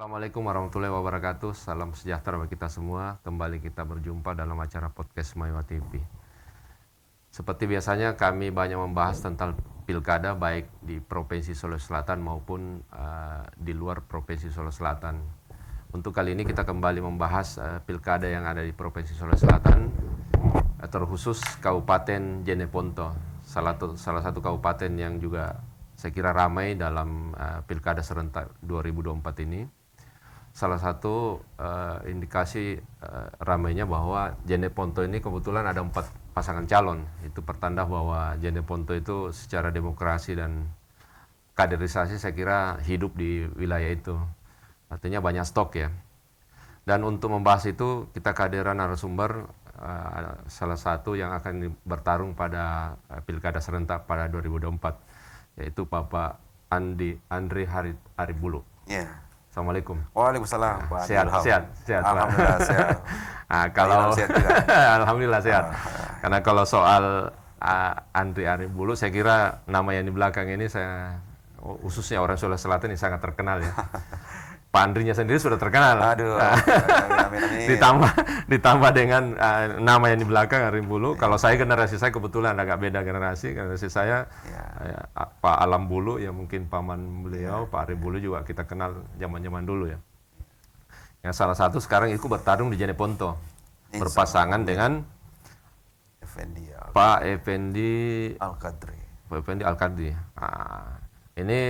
Assalamualaikum warahmatullahi wabarakatuh. Salam sejahtera bagi kita semua. Kembali kita berjumpa dalam acara podcast Maiwa TV. Seperti biasanya kami banyak membahas tentang pilkada baik di Provinsi Sulawesi Selatan maupun di luar Provinsi Sulawesi Selatan. Untuk kali ini kita kembali membahas pilkada yang ada di Provinsi Sulawesi Selatan, terkhusus Kabupaten Jeneponto, salah satu kabupaten yang juga saya kira ramai dalam pilkada serentak 2024 ini. Salah satu indikasi ramainya bahwa Jeneponto ini kebetulan ada 4 pasangan calon. Itu pertanda bahwa Jeneponto itu secara demokrasi dan kaderisasi saya kira hidup di wilayah itu. Artinya banyak stok ya. Dan untuk membahas itu kita kehadiran narasumber salah satu yang akan bertarung pada pilkada serentak pada 2024, yaitu Bapak Andri Haribulu. Ya. Assalamualaikum. Waalaikumsalam. Sehat. Alhamdulillah sehat. Kalau sehat juga. Alhamdulillah sehat. Karena kalau soal Andri Haribulu, saya kira nama yang di belakang ini khususnya orang Sulawesi Selatan ini sangat terkenal ya. Pak Andrinya sendiri sudah terkenal. Aduh. Amin. ditambah dengan nama yang di belakang Haribulu. Kalau saya generasi saya kebetulan agak beda generasi saya. Pak Alam Bulu yang mungkin paman beliau, Pak Haribulu juga kita kenal zaman-zaman dulu ya. Yang salah satu sekarang itu bertarung di Jeneponto, berpasangan dengan Pak Effendi Al-Qadri. Pak Effendi Al-Qadri. Ini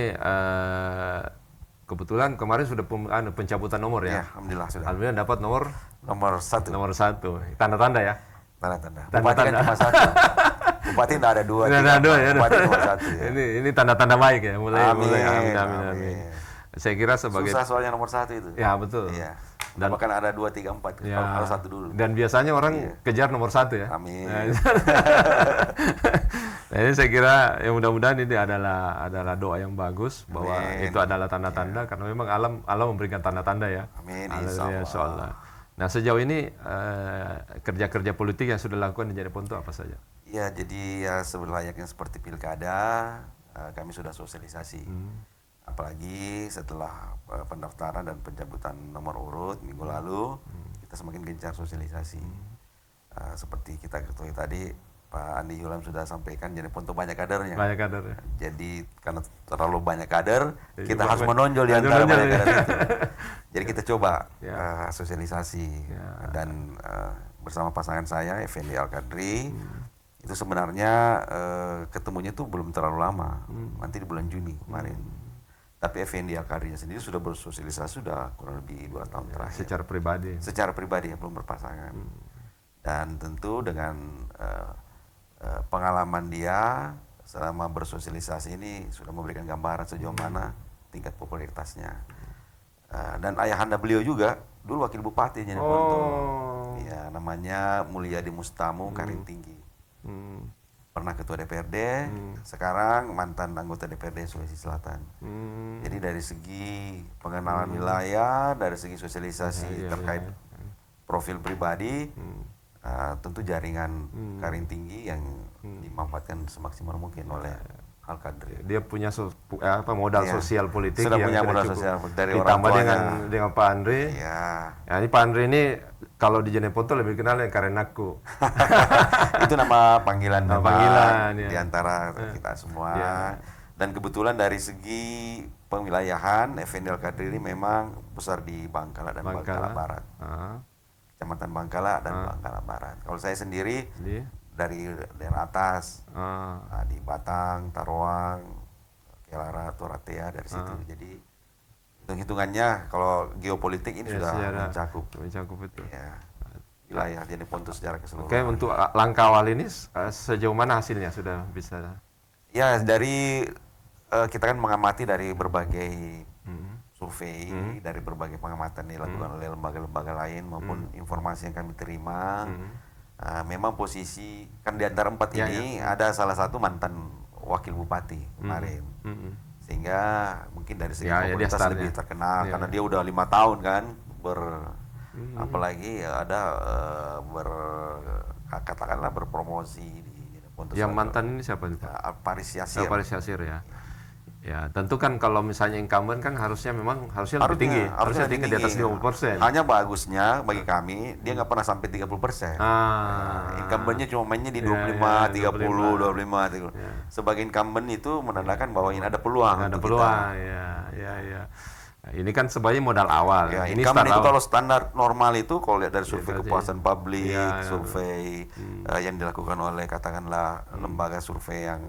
kebetulan kemarin sudah pencabutan nomor ya. Alhamdulillah sudah. Alhamdulillah dapat nomor 1. Nomor 1. Tanda-tanda ya. Tanda-tanda. Bupati kan cuma 1. Bupati tidak ada 2. Tidak ada 2 ya. Bupati nomor 1 ya. Ini tanda-tanda baik ya. Amin. Saya kira sebagai susah soalnya nomor 1 itu. Ya betul. Iya. Dan bahkan ada 2, 3, 4. Ya, harus 1 dulu. Dan biasanya orang kejar nomor 1 ya. Amin. Nah, ini saya kira yang mudah-mudahan ini adalah doa yang bagus bahwa itu adalah tanda-tanda karena memang alam memberikan tanda-tanda ya. Amin. Insyaallah. Nah, sejauh ini kerja-kerja politik yang sudah dilakukan di Jeneponto apa saja? Ya, jadi ya selayaknya seperti pilkada, kami sudah sosialisasi. Apalagi setelah pendaftaran dan pencabutan nomor urut minggu lalu, kita semakin gencar sosialisasi. Seperti kita ketahui tadi, Pak Andi Yulam sudah sampaikan Jeneponto banyak kadernya. Banyak kader ya. Jadi karena terlalu banyak kader, kita harus menonjol di antara banyak kader itu. Jadi kita coba sosialisasi dan bersama pasangan saya Effendi Al-Qadri. Itu sebenarnya ketemunya tuh belum terlalu lama, nanti di bulan Juni kemarin. Tapi Effendi Al-Qadri sendiri sudah bersosialisasi sudah kurang lebih 2 tahun terakhir. Secara pribadi ya, belum berpasangan. Dan tentu dengan pengalaman dia selama bersosialisasi ini sudah memberikan gambaran sejauh mana tingkat popularitasnya. Dan ayahanda beliau juga dulu wakil bupati Jeneponto. Ya, namanya Mulyadi Mustamu Karim Tinggi. Pernah ketua DPRD, sekarang mantan anggota DPRD Sulawesi Selatan. Jadi dari segi pengenalan wilayah, dari segi sosialisasi terkait profil pribadi, tentu jaringan Karim Tinggi yang dimanfaatkan semaksimal mungkin oleh Al-Qadri. Dia punya modal sosial politik sudah yang punya modal sosial dari orang ditambah tuanya. dengan Pak Andri. Ya. Ya, ini Pak Andri ini kalau di Jeneponto lebih kenal dengan Karenaku. Itu nama panggilan di antara kita semua. Ya. Dan kebetulan dari segi pemilayahan Effendi Al-Qadri ini memang besar di Bangkala dan Bangkala Barat. Kecamatan Bangkala dan Bangkala Barat. Kalau saya sendiri dari daerah atas, di Batang, Taruang, Kelara, Toratea dari situ. Jadi hitung-hitungannya kalau geopolitik ini sudah mencakup itu. Ya. Wilayah Jeneponto secara keseluruhan. Oke, untuk langkah awal ini sejauh mana hasilnya sudah bisa? Ya, dari kita kan mengamati dari berbagai survei, dari berbagai pengamatan yang dilakukan oleh lembaga-lembaga lain maupun informasi yang kami terima. Memang posisi kan di antara 4 ini ada salah satu mantan wakil bupati kemarin. Sehingga mungkin dari segi popularitas lebih terkenal karena dia udah 5 tahun kan apalagi ada katakanlah berpromosi di Yang mantan ini siapa? Paris Yasir. Paris Yasir ya. Ya, tentu kan kalau misalnya incumbent kan harusnya lebih tinggi. Harusnya tinggi di atas 50%. Hanya bagusnya bagi kami dia nggak pernah sampai 30%. Incumbentnya cuma mainnya di 25, 30, 25, 30. Sebagai incumbent itu menandakan bahwa ini ada peluang Ada untuk peluang, kita. ya. Nah, ini kan sebagai modal awal. Ya, Ini incumbent itu awal. kalau standar normal itu kalau lihat dari survei kepuasan publik, Ya. survei yang dilakukan oleh katakanlah lembaga survei yang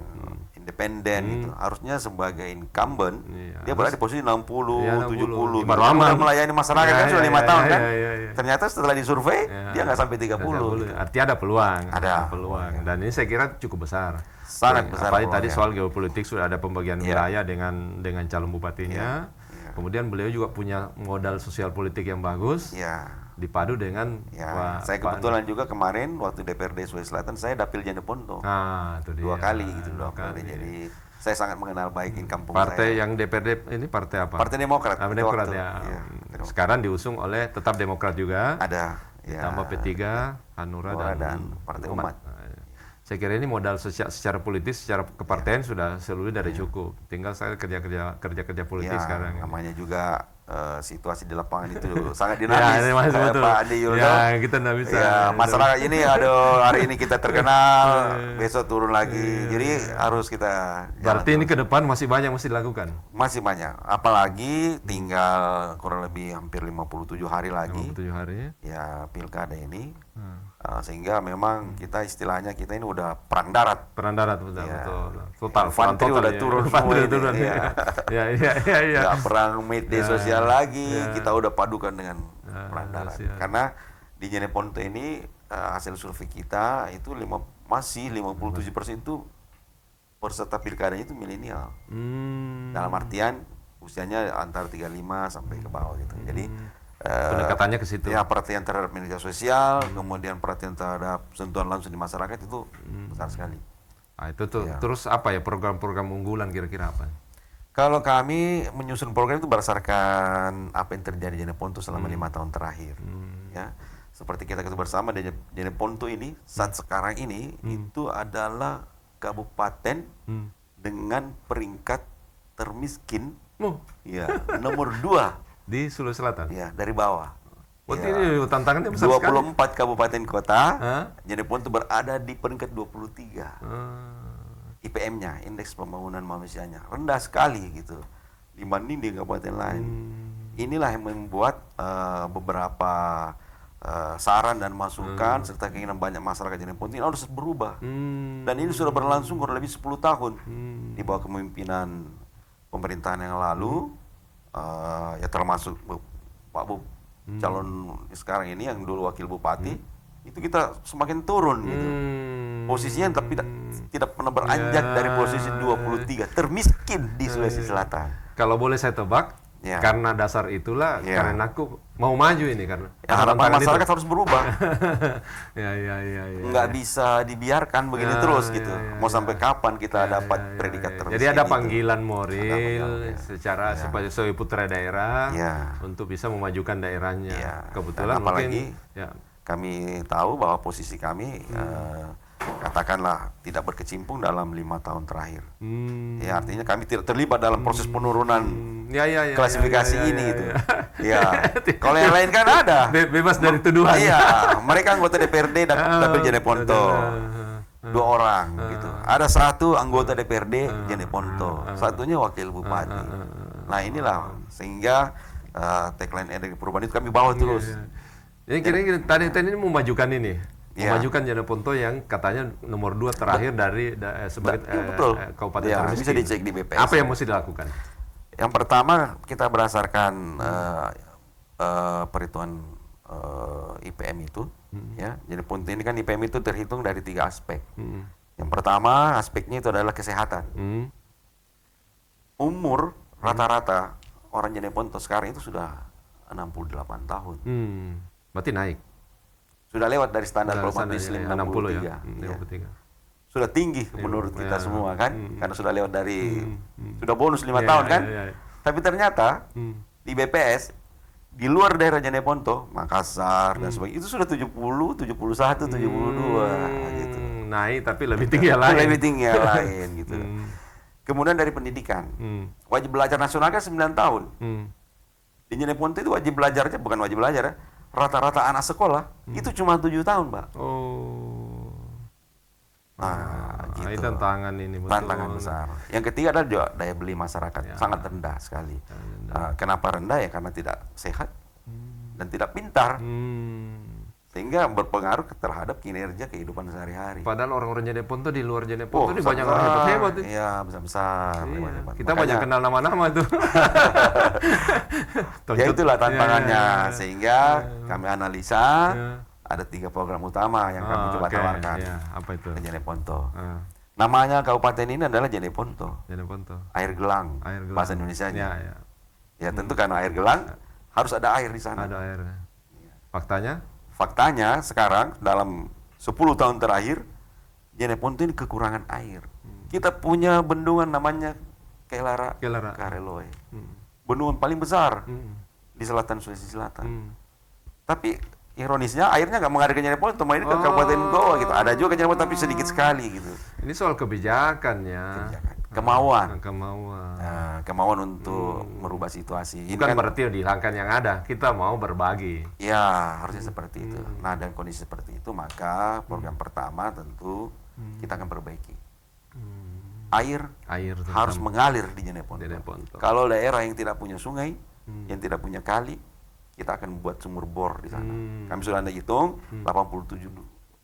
independen itu harusnya sebagai incumbent dia berada di posisi 60, 70. Baru Dia aman. udah melayani masyarakat kan sudah 5 tahun kan. Ya. Ternyata setelah disurvei dia nggak sampai 30. Gitu. Artinya ada peluang. Ada peluang. Dan ini saya kira cukup besar. Sangat besar. Apalagi tadi soal geopolitik sudah ada pembagian wilayah dengan calon bupatinya. Kemudian beliau juga punya modal sosial politik yang bagus. Ya. Dipadu dengan Saya kebetulan juga kemarin waktu DPRD Sulawesi Selatan saya dapil Jeneponto. itu dia. 2 kali gitu, 2 kali. Jadi saya sangat mengenal baik kampung Partai saya. yang DPRD ini partai apa? Partai Demokrat. Demokrat waktu. ya. Iya, Sekarang diusung oleh tetap Demokrat juga. ada. Ya. Ditambah P3, Hanura dan Partai Umat. Saya kira ini modal secara politis, secara kepartaian sudah seluruhnya dari cukup. Tinggal saya kerja politis sekarang. Namanya juga situasi di lapangan itu sangat dinamis. Ini masih betul. Pak Andi Yuldo. Ya, kita nggak bisa. Ya, masyarakat ini hari ini kita terkenal, besok turun lagi. Jadi harus kita Berarti ini ke depan masih banyak mesti dilakukan. masih banyak. Apalagi tinggal kurang lebih hampir 57 hari lagi. 57 hari. Ya, pilkada ini. Sehingga memang kita istilahnya kita ini udah perang darat. Peran darat betul. Total. Infanteri udah turun semua ini. turun. Ya. Ya. Nggak perang media sosial lagi, kita udah padukan dengan perang darat. Karena di Jeneponto ini hasil survei kita itu masih 57% itu peserta pilkadanya itu milenial. Dalam artian usianya antara 35 sampai ke bawah gitu. Jadi pendekatannya ke situ. ya perhatian terhadap media sosial, kemudian perhatian terhadap sentuhan langsung di masyarakat itu besar sekali. Nah, itu tuh. Terus apa ya program-program unggulan kira-kira apa? Kalau kami menyusun program itu berdasarkan apa yang terjadi di Jeneponto selama 5 tahun terakhir. Ya, seperti kita ketahui bersama di Jeneponto ini saat sekarang ini itu adalah kabupaten dengan peringkat termiskin. Ya, nomor 2 di Sulawesi Selatan. Ya, dari bawah. Berarti ini tantangannya besar sekali. 24 kabupaten kota, Jeneponto berada di peringkat 23. IPM-nya, indeks pembangunan manusianya rendah sekali gitu dibanding di kabupaten lain. Inilah yang membuat beberapa saran dan masukan serta keinginan banyak masyarakat Jeneponto ini harus berubah. Dan ini sudah berlangsung kurang lebih 10 tahun di bawah kepemimpinan pemerintahan yang lalu. Ya termasuk Pak Bu calon sekarang ini yang dulu wakil bupati itu kita semakin turun gitu posisinya, tapi tidak pernah beranjak dari posisi 23 termiskin di Sulawesi Selatan. Kalau boleh saya tebak, karena dasar itulah karena aku mau maju ini karena harapan masyarakat harus berubah. Ya. Nggak bisa dibiarkan begini terus gitu. Mau sampai kapan kita dapat predikat termiskin? Jadi ada panggilan moral secara sebagai putra daerah untuk bisa memajukan daerahnya. Kebetulan apalagi mungkin kami tahu bahwa posisi kami katakanlah tidak berkecimpung dalam 5 tahun terakhir. Ya artinya kami tidak terlibat dalam proses penurunan klasifikasi ini gitu. Ya. Kalau yang lain kan ada. Bebas dari tuduhan. Iya, mereka anggota DPRD dapil Jeneponto. 2 orang gitu. Ada 1 anggota DPRD Jeneponto, satunya wakil bupati. Nah, inilah sehingga tagline energi perubahan itu kami bawa terus. Jadi kira-kira tadi ini memajukan ini. Memajukan Jeneponto yang katanya nomor 2 terakhir dari sebagai kabupaten termiskin. Bisa dicek di BPS. Apa yang mesti dilakukan? Yang pertama kita berdasarkan perhitungan IPM itu, ya. Jeneponto ini kan IPM itu terhitung dari 3 aspek. Yang pertama aspeknya itu adalah kesehatan. Umur rata-rata orang Jeneponto sekarang itu sudah 68 tahun. Berarti naik. Sudah lewat dari standar Bapak Muslim 60 ya. 63. Sudah tinggi menurut kita semua kan, karena sudah lewat dari sudah bonus 5 tahun kan. Tapi ternyata di BPS di luar daerah Jeneponto, Makassar dan sebagainya itu sudah 70, 71, 72 gitu. Naik tapi lebih tinggi yang lain. Lebih tinggi yang lain gitu. Kemudian dari pendidikan. Wajib belajar nasional kan 9 tahun. Di Jeneponto itu wajib belajarnya, bukan wajib belajar ya. Rata-rata anak sekolah itu cuma 7 tahun, Pak. Oh. Nah, Ini gitu. tantangan ini betul. Tantangan besar. Yang ketiga adalah juga daya beli masyarakat sangat rendah sekali. Kenapa rendah ya? Karena tidak sehat dan tidak pintar, sehingga berpengaruh terhadap kinerja kehidupan sehari-hari. Padahal orang-orang Jeneponto di luar Jeneponto ini banyak orang hebat-hebat. Iya, besar-besar. Iya. hebat-hebat. Kita Makanya, banyak kenal nama-nama tuh. ya itulah tantangannya. Iya. Sehingga kami analisa Iya. ada 3 program utama yang kami coba Oke, tawarkan iya. Apa itu? ke Jeneponto. Ah, Namanya kabupaten ini adalah Jeneponto, Jeneponto. air gelang, Air gelang. bahasa Indonesianya. Ya, ya. Ya tentu karena air gelang harus ada air di sana. Ada air. Faktanya? Faktanya sekarang dalam 10 tahun terakhir Jeneponto ini kekurangan air. Kita punya bendungan namanya Kelara Kelara. Kareloe. Hmm. Bendungan paling besar Hmm. di selatan Sulawesi Selatan. Hmm. Tapi ironisnya airnya nggak mengalir ke Jeneponto, malah ke Kabupaten Goa gitu. Ada juga ke Jeneponto tapi sedikit sekali gitu. Ini soal kebijakan ya. Kemauan. Kemauan. Nah, kemauan untuk merubah situasi. Ini Bukan kan berarti dihilangkan yang ada. Kita mau berbagi. ya harusnya seperti itu. Nah, dan kondisi seperti itu maka program pertama tentu kita akan perbaiki. Air Air harus mengalir di Jeneponto. Jeneponto. Kalau daerah yang tidak punya sungai, yang tidak punya kali, kita akan buat sumur bor di sana. Kami sudah ada hitung 87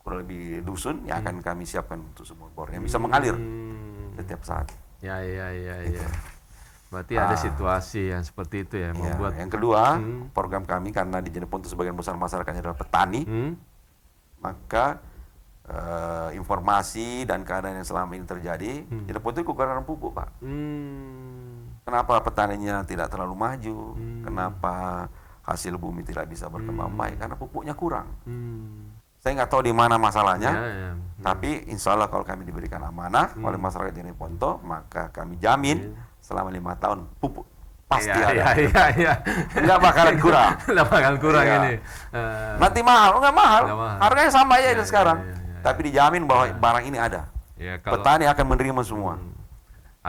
kurang lebih dusun yang akan kami siapkan untuk sumur bor yang bisa mengalir setiap saat. Ya, ya, ya, ya. Berarti ada situasi yang seperti itu ya, Ya, membuat. yang kedua, program kami karena di Jeneponto sebagian besar masyarakatnya adalah petani, maka informasi dan keadaan yang selama ini terjadi, Jeneponto itu kekurangan pupuk, Pak. Kenapa petaninya tidak terlalu maju? Kenapa hasil bumi tidak bisa berkembang baik? Karena pupuknya kurang. Saya nggak tahu di mana masalahnya, Ya, ya. tapi insya Allah kalau kami diberikan amanah oleh masyarakat Jeneponto, maka kami jamin selama 5 tahun pupuk pasti Ya, ada. ya, ya. Nggak bakalan kurang. Nggak bakal kurang Iya. ini. Nanti mahal, nggak mahal. Nggak mahal. Harganya sama aja Ya, dari ya, sekarang. ya, ya, ya. Tapi dijamin bahwa barang ini ada. Ya, kalau Petani akan menerima semua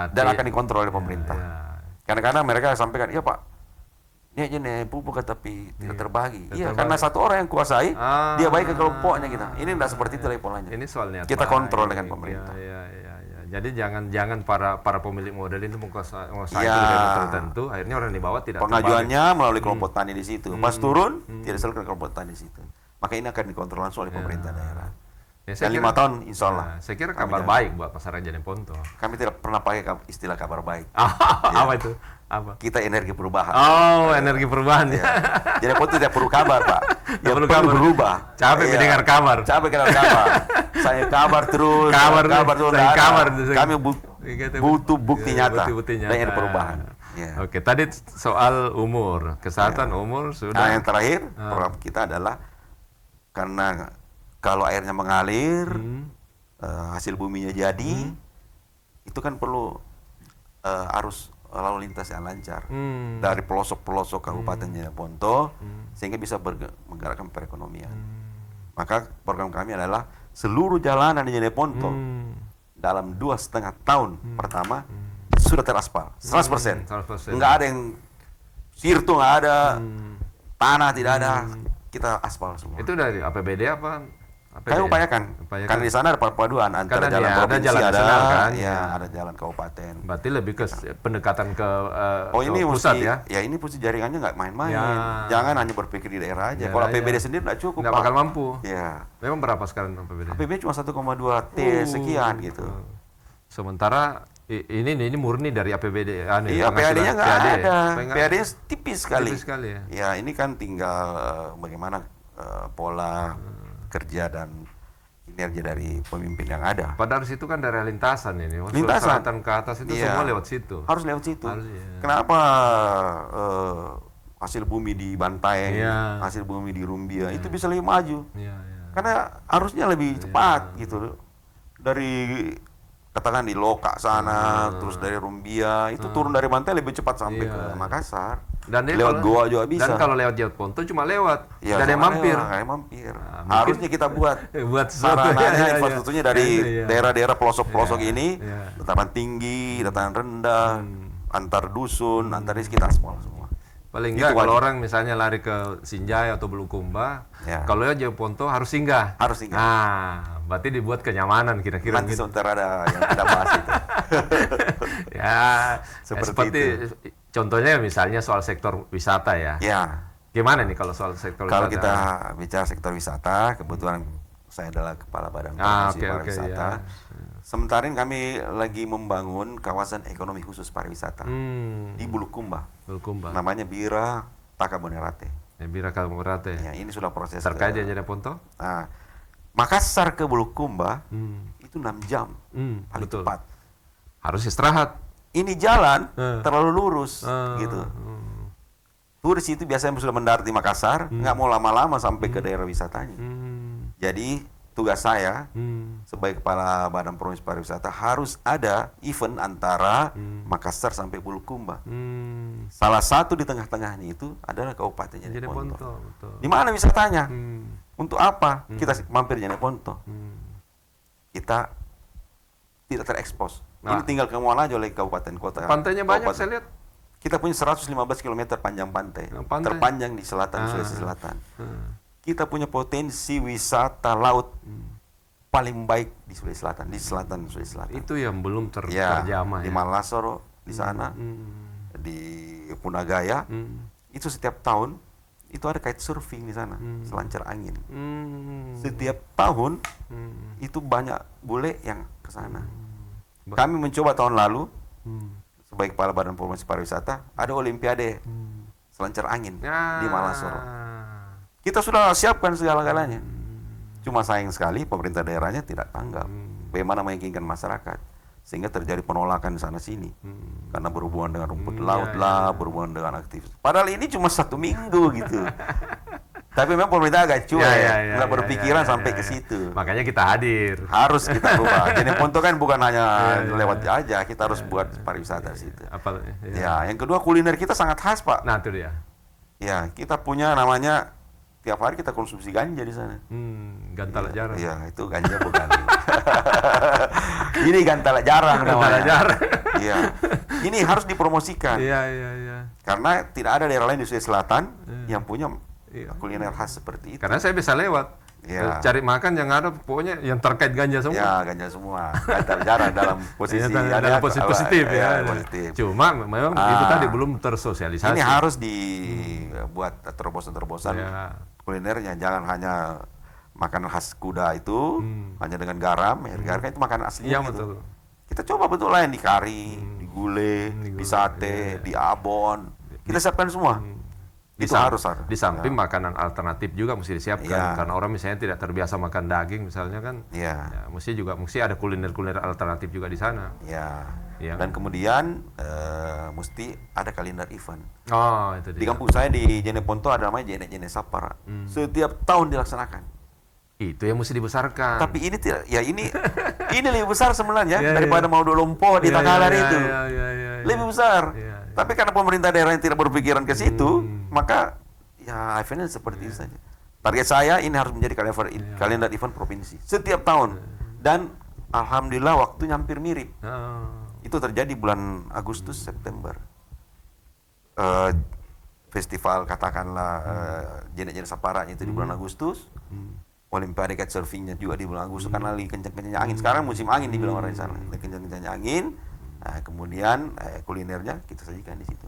dan akan dikontrol oleh ya, pemerintah. ya. Kadang-kadang mereka sampaikan, iya Pak, ini aja nih pupuk tapi tidak terbagi. Iya, terbagi. karena satu orang yang kuasai, Ah. dia baik ke kelompoknya kita. Ini tidak seperti itu lagi polanya. Ini soal niat Kita baik. kontrol dengan pemerintah. Ya, ya, ya, ya. Jadi jangan para pemilik modal itu menguasai Ya. daerah tertentu, akhirnya orang di bawah tidak Pengajuannya melalui kelompok tani di situ. Pas turun, tidak selalu ke kelompok tani di situ. Maka ini akan dikontrol langsung oleh pemerintah daerah. Ya, Dan 5 tahun insya Allah. saya kira kabar baik buat masyarakat Jeneponto. Kami tidak pernah pakai istilah kabar baik. Apa itu? Apa? Kita energi perubahan. Oh, energi perubahan ya. Jadi Jeneponto tidak perlu kabar, Pak. Yang perlu perlu kabar. berubah. Capek Iya. mendengar kabar. Capek dengar kabar. Saya kabar terus. Kabar terus. saya nggak ada. kabar. Kami butuh bukti Ya, nyata. bukti Dan nyata. ada perubahan. Ya. Oke, tadi soal umur, kesehatan umur Nah, sudah. yang terakhir program kita adalah karena kalau airnya mengalir, hasil buminya jadi, itu kan perlu arus lalu lintas yang lancar dari pelosok-pelosok Kabupaten Jeneponto sehingga bisa menggerakkan perekonomian. Maka program kami adalah seluruh jalanan di Jeneponto dalam 2,5 tahun pertama sudah teraspal 100%. 100%. Nggak ada yang sirtu, nggak ada tanah, tidak ada, kita aspal semua. Itu dari APBD apa? Kami upayakan. Karena di sana ada perpaduan antara Karena jalan ada provinsi, jalan nasional, kan? ya, ada jalan kabupaten. Berarti lebih ke pendekatan ke Oh ke ini pusat mesti, ya. ini mesti jaringannya nggak main-main. Ya. Jangan hanya berpikir di daerah aja. Ya, Kalau ya. APBD sendiri nggak cukup, Nggak Pak. bakal mampu. Ya. Memang berapa sekarang APBD? APBD cuma 1,2 T sekian gitu. Sementara ini murni dari APBD. Iya, PAD-nya nggak ada. PAD-nya tipis sekali. Tipis sekali ya. Ya, ini kan tinggal bagaimana pola kerja dan kinerja dari pemimpin yang ada. Padahal situ kan daerah lintasan ini. Lintasan. Selatan ke atas itu Iya. semua lewat situ. Harus lewat situ. Harus, iya. Kenapa hasil bumi di Bantaeng, Iya. hasil bumi di Rumbia itu bisa lebih maju? Iya, iya. Karena harusnya lebih cepat gitu. Dari katakan di Loka sana, terus dari Rumbia, itu turun dari pantai lebih cepat sampai ke Makassar. Dan dia lewat kalau- Goa juga bisa. Dan kalau lewat Jet Ponto cuma lewat, Ya, nggak ada yang cuma mampir. lewat, nggak ada yang mampir. Mungkin- Harusnya kita buat Buat sesuatu, sarananya, ya, ya, infrastrukturnya ya. dari Ya. daerah-daerah pelosok-pelosok Ya, ini, ya. dataran tinggi, dataran rendah, antar dusun, antar desa kita semua. Paling Itu enggak kalau wajib. orang misalnya lari ke Sinjai atau Bulukumba, Ya. kalau ya Jet Ponto harus singgah. Harus singgah. Nah, berarti dibuat kenyamanan kira-kira Nanti gitu. sebentar ada yang kita bahas itu. Ya, Seperti contohnya misalnya soal sektor wisata ya. Ya, Gimana nih kalau soal sektor kalau wisata? kita bicara sektor wisata, kebetulan saya adalah kepala badan Ah, promosi oke, pariwisata. ya. Sementara ini kami lagi membangun kawasan ekonomi khusus pariwisata di Bulukumba. Bulukumba. Namanya Bira Takabonerate. Ya, Bira Kalmurate. Ya, ini sudah proses Terkait ke- dengan Jet Ponto? Nah, Makassar ke Bulukumba itu 6 jam paling betul. cepat. Harus istirahat. Ini jalan Eh. terlalu lurus gitu. Turis itu biasanya sudah mendarat di Makassar, nggak mau lama-lama sampai ke daerah wisatanya. Jadi tugas saya sebagai kepala Badan Promosi Pariwisata harus ada event antara Makassar sampai Bulukumba. Salah satu di tengah-tengahnya itu adalah Kabupaten Jet Jeneponto. Ponto, betul. Di mana wisatanya? Untuk apa kita mampir Jeneponto? Kita tidak terekspos. Ini Nah. tinggal kemuan aja oleh kabupaten kota. Pantainya banyak Kabupaten. saya lihat. Kita punya 115 km panjang pantai, Pantai. terpanjang di selatan Sulawesi Selatan. Kita punya potensi wisata laut paling baik di Sulawesi Selatan, di selatan Sulawesi Selatan. Itu yang belum Ya, terjamah di ya. Malasoro di sana, di Punagaya, itu setiap tahun itu ada kite surfing di sana, selancar angin. Setiap tahun itu banyak bule yang ke sana. Kami mencoba tahun lalu sebagai kepala Badan Promosi Pariwisata ada Olimpiade selancar angin di Malasoro. Kita sudah siapkan segala-galanya. Cuma sayang sekali pemerintah daerahnya tidak tanggap. Bagaimana meyakinkan masyarakat sehingga terjadi penolakan di sana sini karena berhubungan dengan rumput laut lah, berhubungan dengan aktivitas. Padahal ini cuma 1 minggu gitu. Tapi memang pemerintah agak cuek, nggak berpikiran sampai ke situ. Makanya kita hadir. Harus kita rubah. Jeneponto kan bukan hanya lewat aja, kita harus buat pariwisata di situ. Apa? Ya, yang kedua kuliner kita sangat khas, Pak. Nah, itu dia. Ya, kita punya namanya tiap hari kita konsumsi ganja di sana. Gantala jarang. Iya, itu ganja bukan. Ini gantala jarang namanya. Gantala jarang. Iya. Ini harus dipromosikan. Iya. Karena tidak ada daerah lain di Sulawesi Selatan yang punya kuliner khas seperti itu. Karena saya bisa lewat. Iya. Cari makan yang ada pokoknya yang terkait ganja semua. Ya, ganja semua. Gantala jarang dalam posisi dalam posisi positif ya. positif. Cuma memang itu tadi belum tersosialisasi. Ini harus dibuat terobosan-terobosan Ya. kulinernya, jangan hanya makanan khas kuda itu hanya dengan garam, garam itu makanan aslinya Iya, gitu. betul. Kita coba betul lah yang di kari, di gulai, di sate, di abon. Kita siapkan semua. Itu harus. Di samping makanan alternatif juga mesti disiapkan Ya. karena orang misalnya tidak terbiasa makan daging misalnya kan. Ya. Ya, mesti ada kuliner-kuliner alternatif juga di sana. Ya. Ya. Dan kemudian mesti ada kalender event. Oh, itu Di dia. kampung saya di Jeneponto ada namanya Jene Sapara. Setiap tahun dilaksanakan. Itu yang mesti dibesarkan. Tapi ini tidak, ya ini lebih besar sebenarnya Ya, daripada mau Lompo di Ya, Takalar ya, itu. ya. Lebih besar. Ya. Tapi karena pemerintah daerah yang tidak berpikiran ke situ, maka ya eventnya seperti itu saja. Target saya ini harus menjadi kalender event provinsi setiap tahun. Dan alhamdulillah waktunya hampir mirip. Oh. Itu terjadi bulan Agustus September. Festival katakanlah Jene Sapara itu di bulan Agustus. Olimpiade kite surfingnya juga di bulan Agustus karena lagi kencang-kencangnya angin. Sekarang musim angin dibilang orang di sana. Lagi kencang-kencangnya angin. Nah, kemudian kulinernya kita sajikan di situ.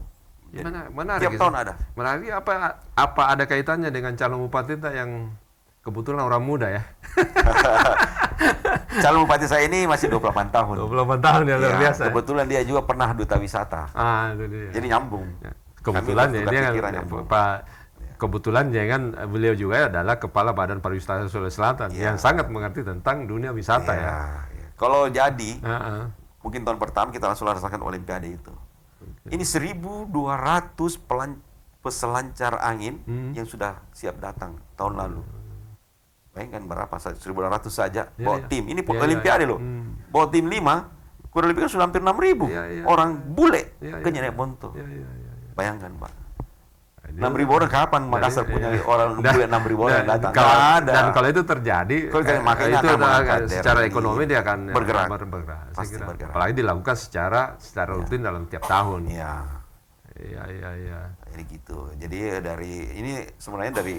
Jadi, Menarik. tiap tahun ada. Menarik apa ada kaitannya dengan calon bupati kita yang kebetulan orang muda ya? Calon bupati saya ini masih 28 tahun. 28 tahun ya, luar Ya, biasa. Ya? kebetulan dia juga pernah duta wisata. Itu dia. Jadi nyambung. Ya. Kebetulan Kami ya bertukar dia pikiran kan nyambung. kebetulan ya kan beliau juga adalah kepala Badan Pariwisata Sulawesi Selatan Ya. yang sangat mengerti tentang dunia wisata ya. Ya. Kalau jadi Heeh. mungkin tahun pertama kita langsung rasakan Olimpiade itu. Ini 1.200 peselancar angin yang sudah siap datang tahun lalu. Bayangkan berapa? 1.200 saja bawa tim. Ini Olimpiade loh. Bawa tim 5 kurang lebih kan sudah hampir 6.000 Iya. orang bule Iya, ke iya. Jeneponto. Iya. Bayangkan Pak. Dia- 6.000 orang kapan Makassar punya orang Dan- bule 6.000 orang yang datang? kalau, Nggak ada. dan kalau itu terjadi, Makanya itu akan mengangkat secara daerah ini. ekonomi dia akan Bergerak. bergerak. Saya Pasti kira. bergerak. Apalagi dilakukan secara rutin dalam tiap tahun. Iya. Iya. Jadi gitu. Jadi ini sebenarnya dari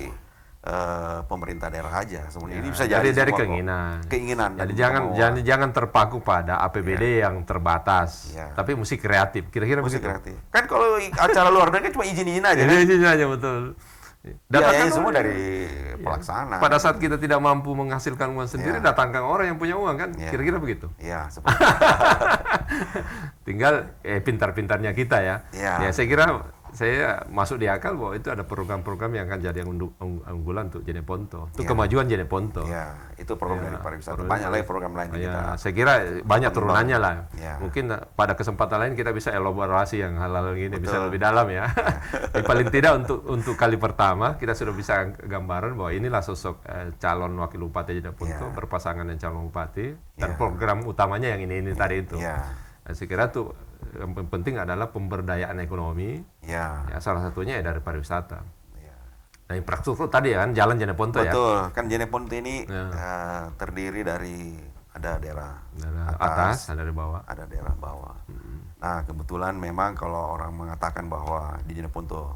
pemerintah daerah aja. Sebenarnya ini bisa jadi dari semua kok. keinginan. Keinginan. Jadi dan kemauan. jangan terpaku pada APBD yang terbatas, Iya. tapi mesti kreatif. Kira-kira Musik begitu. kreatif. Kan kalau acara luar negeri cuma izin-izin aja kan. Ini aja betul. Datangkan semua orang. dari Iya. pelaksana. Pada saat kita tidak mampu menghasilkan uang sendiri, Iya. datangkan orang yang punya uang kan. Iya. Kira-kira begitu. Iya, seperti Tinggal pintar-pintarnya kita ya. Iya. Ya saya kira saya masuk di akal bahwa itu ada program-program yang akan jadi unggulan untuk Jeneponto. Itu Iya. kemajuan Jeneponto. Iya, itu program Iya, dari pariwisata. program Banyak lagi program lain yang Ya, kita. saya kira banyak turunannya lah. Iya. Mungkin pada kesempatan lain kita bisa elaborasi yang hal-hal gini bisa lebih dalam ya. Tapi paling tidak untuk kali pertama kita sudah bisa gambaran bahwa inilah sosok calon wakil bupati Jeneponto Iya. berpasangan dengan calon bupati dan Iya. program utamanya yang ini tadi itu. Iya. Saya kira tuh yang penting adalah pemberdayaan ekonomi. Iya. Ya, salah satunya ya dari pariwisata. Iya. Nah, infrastruktur tadi ya kan jalan Jeneponto ya. Betul, kan Jeneponto ini Ya. terdiri dari ada daerah Dari atas, ada dari bawah. ada daerah bawah. Nah, kebetulan memang kalau orang mengatakan bahwa di Jeneponto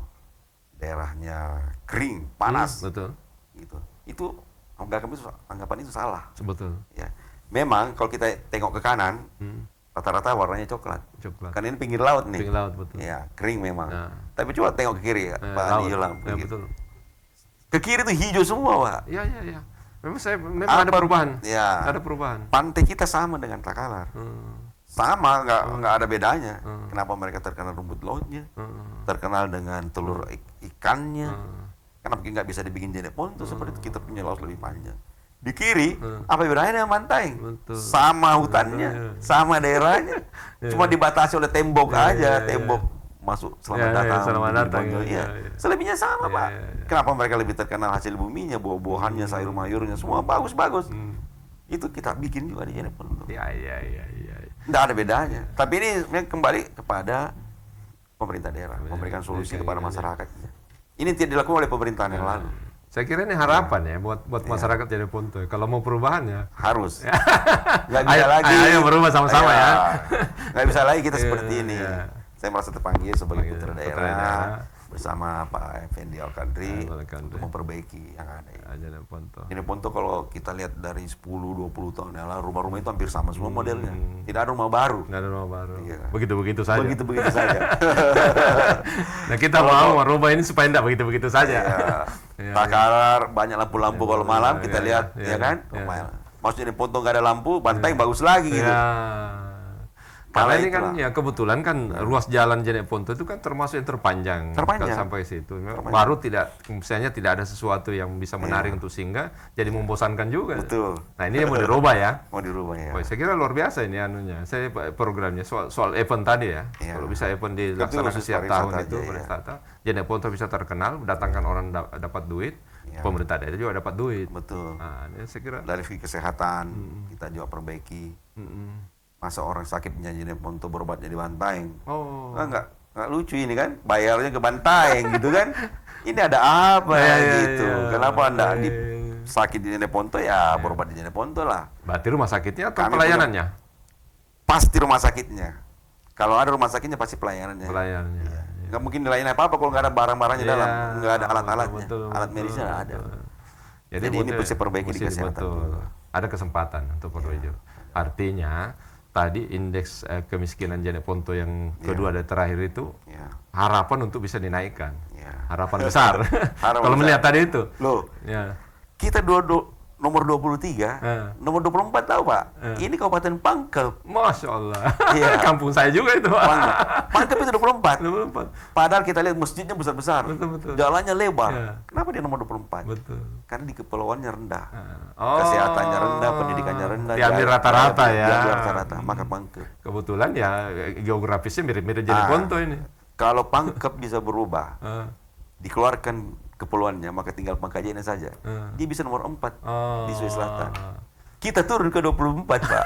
daerahnya kering, panas, Betul. gitu. Itu anggapan itu salah. Betul. Ya. Memang kalau kita tengok ke kanan, rata-rata warnanya coklat. Coklat. Kan ini pinggir laut nih. Pinggir laut betul. Ya, kering memang. Nah. Tapi coba tengok ke kiri ya, Pak Laut. Andi Yolang. Ya, betul. Ke kiri itu hijau semua, Pak. Iya. Memang ada perubahan. Ya. Ada perubahan. Pantai kita sama dengan Takalar. Sama, nggak ada bedanya. Kenapa mereka terkenal rumput lautnya, terkenal dengan telur ikannya. Kenapa nggak bisa dibikin Jeneponto seperti itu? Kita punya laut lebih panjang. Di kiri, apa bedanya dengan Bantaeng? Betul. Sama hutannya, sama daerahnya. Cuma dibatasi oleh tembok aja, tembok masuk selamat Ya, datang. selamat di datang, Jeneponto. ya, Iya. ya. Selebihnya sama, Ya, Pak. ya, ya. Kenapa mereka lebih terkenal hasil buminya, buah-buahannya, sayur-mayurnya, semua bagus-bagus. Itu kita bikin juga di Jeneponto. Iya. Nggak ada bedanya. Tapi ini sebenarnya kembali kepada pemerintah daerah, memberikan solusi kepada masyarakat. Ini tidak dilakukan oleh pemerintahan yang lalu. Saya kira ini harapan ya buat masyarakat Jeneponto. Kalau mau perubahan ya. Harus. Nggak bisa lagi. Ayo berubah sama-sama ya. Nggak bisa lagi kita Iya, seperti ini. iya. Saya merasa terpanggil sebagai putra putra daerah daerah. bersama Pak Effendi Al-Qadri Al-Qadri. untuk memperbaiki yang ada ini. Jeneponto. Jeneponto kalau kita lihat dari 10-20 tahun yang lalu, rumah-rumah itu hampir sama semua modelnya. Tidak ada rumah baru. Nggak ada rumah baru. Iya. Begitu-begitu saja. Begitu-begitu saja. Nah kita mau merubah ini supaya tidak begitu-begitu saja. Ya. Takalar, banyak lampu-lampu kalau malam kita Iya, lihat, iya, ya kan? iya. Maksudnya di Ponto nggak ada lampu, Bantaeng bagus lagi gitu. Ya. Karena Malah ini kan itulah. ya kebetulan kan ruas jalan Jeneponto itu kan termasuk yang terpanjang. Terpanjang. Sampai situ. Baru tidak, misalnya tidak ada sesuatu yang bisa menarik untuk singgah, jadi membosankan juga. Betul. Nah ini yang mau dirubah ya. Mau dirubah ya. Wah, saya kira luar biasa ini anunya. Saya programnya soal event tadi ya. Iya. Kalau bisa event dilaksanakan khusus setiap pariwisata tahun aja, itu ya. pariwisata, Jeneponto bisa terkenal, mendatangkan orang dapat duit, Iya. pemerintah daerah juga dapat duit. Betul. Nah, ini saya kira Dari segi kesehatan kita juga perbaiki. Masa orang sakit punya Jeneponto berobat jadi Bantaeng? oh. Nggak lucu ini kan? Bayarnya ke Bantaeng gitu kan? Ini ada apa Iya, iya, gitu? iya. Kenapa anda Iya, di iya, iya. sakit di Jeneponto ya berobat di Jeneponto lah? Berarti rumah sakitnya atau Kami pelayanannya? Pasti rumah sakitnya. Kalau ada rumah sakitnya pasti pelayanannya. Pelayanannya. Iya. Nggak mungkin dilayani apa-apa kalau nggak ada barang-barangnya Iya, dalam, nggak ada alat-alatnya, betul, alat betul, medisnya nggak ada. betul. Jadi ini mesti perbaiki di kesehatan betul. juga. Ada kesempatan untuk perbaiki. Artinya tadi indeks kemiskinan Jeneponto yang kedua dan terakhir itu Ya. harapan untuk bisa dinaikkan. Ya. Harapan besar. Harapan Kalau besar. melihat tadi itu. Loh, Ya. kita nomor 23, nomor 24 tahu Pak? Ini Kabupaten Pangkep. Masya Allah. Iya. Kampung saya juga itu. Pak. Pangkep itu 24. 24. Padahal kita lihat masjidnya besar-besar. Betul. Jalannya lebar. Ya. Kenapa dia nomor 24? Betul. Karena di kepulauannya rendah. Oh. Kesehatannya rendah, pendidikannya rendah. Diambil rata-rata ya. Diambil rata-rata, maka Pangkep. Kebetulan ya geografisnya mirip-mirip Jeneponto ini. Kalau Pangkep bisa berubah, Ah. dikeluarkan kepulauannya, maka tinggal Pangkajene saja. Dia bisa nomor 4 di Sulawesi Selatan. Kita turun ke 24, Pak.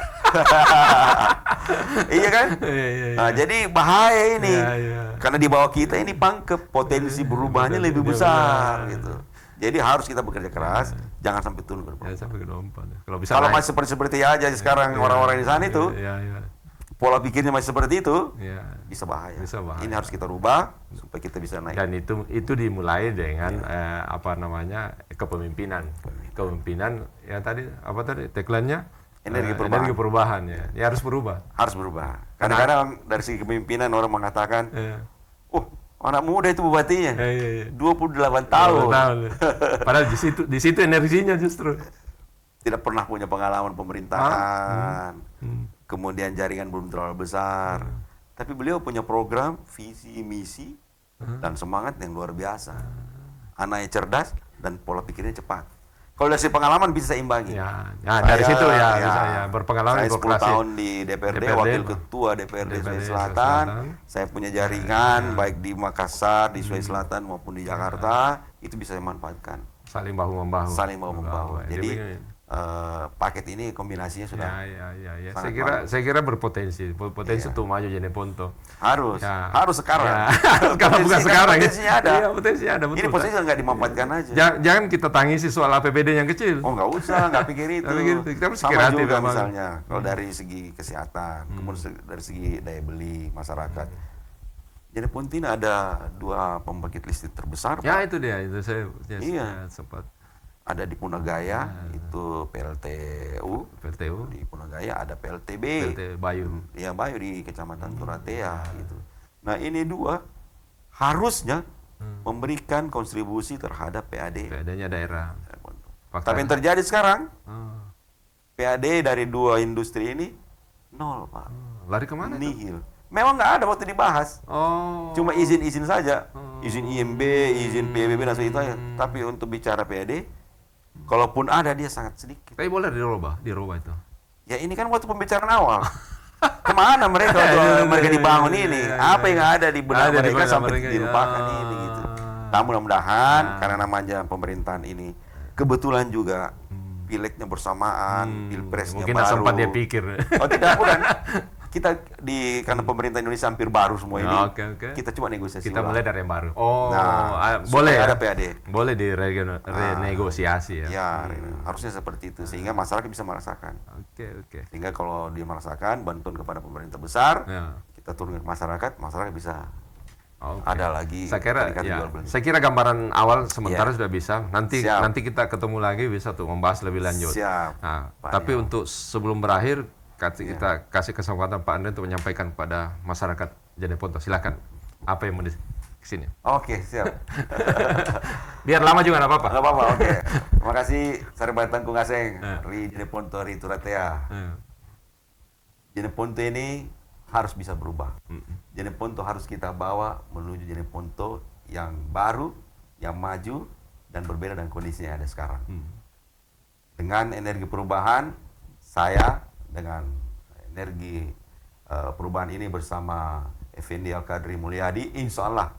Iya kan? Iya, iya, iya. Nah, jadi bahaya ini. Iya, iya. Karena di bawah kita ini pangkep, potensi berubahnya lebih besar gitu. Jadi harus kita bekerja keras, jangan sampai turun ke depan. Ya, sampai ke 24. Kalau bisa Kalau naik. masih seperti aja sekarang orang-orang di sana itu, Iya, iya. pola pikirnya masih seperti itu, Iya. bisa bahaya. Bisa bahaya. Ini harus kita rubah supaya kita bisa naik. Dan itu dimulai dengan apa namanya kepemimpinan ya tadi apa tadi tagline-nya Energi perubahan. energi perubahan ya harus berubah. Harus berubah. Kadang-kadang dari segi kepemimpinan orang mengatakan, Iya. anak muda itu bupatinya, Iya. 28 tahun. Padahal di situ energinya justru. Tidak pernah punya pengalaman pemerintahan, kemudian jaringan belum terlalu besar. Tapi beliau punya program, visi, misi, dan semangat yang luar biasa. Anaknya cerdas dan pola pikirnya cepat. Kalau dari segi pengalaman bisa imbangi. Ya, dari situ bisa ya berpengalaman saya 10 berprestasi. tahun di DPRD, wakil ketua DPRD Sulawesi Selatan. Saya punya jaringan baik di Makassar, di Sulawesi Selatan maupun di Jakarta. Itu bisa saya manfaatkan. Saling bahu membahu. Saling bahu-membahu. Jadi paket ini kombinasinya sudah ya. sangat Saya kira berpotensi untuk maju jadi Ponto. harus sekarang. Ya, harus kalau bukan sekarang. Potensinya ada. Iya, potensinya ada, betul. Ini potensi nggak dimanfaatkan aja. Jangan kita tangisi soal APBD yang kecil. Oh nggak usah, nggak pikir itu. Kita harus Sama kreatif juga memang. misalnya kalau dari segi kesehatan, kemudian dari segi daya beli masyarakat. Jadi Pontin ada 2 pembangkit listrik terbesar. Ya Pak. itu dia, itu saya Iya. sempat Ada di Punagaya, itu PLTU. PLTU, Di Punagaya ada PLTB. PLT Bayu. Ya Bayu di Kecamatan Turatea gitu. Nah ini 2 harusnya memberikan kontribusi terhadap PAD. PAD-nya daerah. Tapi yang terjadi sekarang, Oh. PAD dari 2 industri ini 0 Pak. Lari kemana itu? Nihil. Memang nggak ada waktu dibahas. Oh. Cuma izin-izin saja. Izin IMB, izin PBB dan sebagainya. Tapi untuk bicara PAD, kalaupun ada dia sangat sedikit. Tapi boleh dirubah itu. Ya ini kan waktu pembicaraan awal. Kemana mereka waktu mereka dibangun ini? Apa yang ada di benak Ada di mereka benak sampai mereka, dilupakan ya. ini gitu. Nah mudah-mudahan karena namanya pemerintahan ini kebetulan juga pileknya bersamaan, pilpresnya Mungkin baru. tak sempat dia pikir. Oh tidak, bukan. Kita karena pemerintah Indonesia hampir baru semua ini. Oke. Kita cuma negosiasi. Kita ulang. mulai dari yang baru. Oh, Supaya boleh ya? ada PAD. Boleh renegosiasi ya. Ya, harusnya seperti itu sehingga masyarakat bisa merasakan. Oke. Sehingga kalau dia merasakan bantuan kepada pemerintah besar, Ya. kita turun ke masyarakat bisa Oke. ada lagi. Saya kira peningkatan ya, jual beli. saya kira gambaran awal sementara sudah bisa. Nanti Siap. kita ketemu lagi bisa tuh membahas lebih lanjut. Siap, Nah, Pak tapi Nio. untuk sebelum berakhir kita kasih kesempatan Pak Andre untuk menyampaikan kepada masyarakat Jeneponto. Silakan. Apa yang mau di sini? Oke, siap. Biar lama juga nggak apa-apa. Nggak apa-apa, oke. Terima kasih Saribatan Kung Aseng, Ri Jeneponto, Ri Turatea. Jeneponto ini harus bisa berubah. Jeneponto harus kita bawa menuju Jeneponto yang baru, yang maju, dan berbeda dengan kondisi yang ada sekarang. Dengan energi perubahan, saya dengan energi perubahan ini bersama Effendi Al-Qadri Mulyadi, insya Allah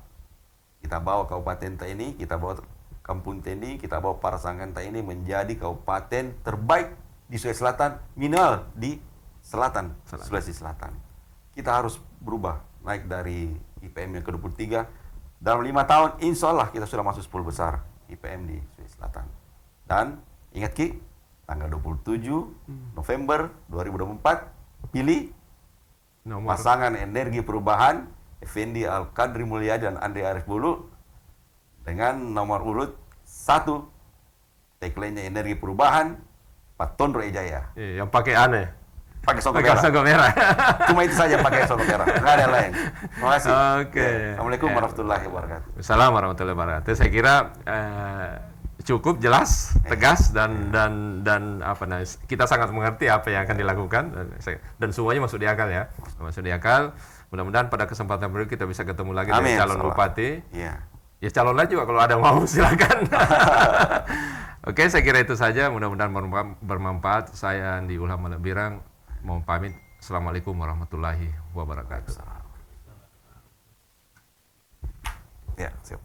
kita bawa kabupaten Ta ini, kita bawa kampung Tendi, kita bawa Parasangan Ta ini menjadi kabupaten terbaik di Sulawesi Selatan, minimal di Selatan. Sulawesi Selatan. Kita harus berubah, naik dari IPM yang ke-23. Dalam 5 tahun, insya Allah kita sudah masuk 10 besar IPM di Sulawesi Selatan. Dan ingat Ki, tanggal 27 November 2024, pilih pasangan energi perubahan Effendi Al-Qadri Mulyadi dan Andre Arif Bulu dengan nomor urut 1. Tagline-nya energi perubahan, Pak Tondro Ejaya. Yang pakai aneh. Pakai songkok merah. Cuma itu saja pakai songkok merah, nggak ada lain. Terima kasih. Oke. Assalamualaikum warahmatullahi wabarakatuh. Assalamualaikum warahmatullahi wabarakatuh. Saya kira cukup jelas, tegas dan apa namanya, kita sangat mengerti apa yang akan dilakukan dan semuanya masuk di akal ya. Masuk di akal. Mudah-mudahan pada kesempatan berikutnya kita bisa ketemu lagi dengan calon bupati. Iya. Ya calon lagi juga kalau ada yang mau silakan. Oke, saya kira itu saja. Mudah-mudahan bermanfaat. Saya Andi Ulham Malabirang mohon pamit. Assalamualaikum warahmatullahi wabarakatuh. Ya, siap.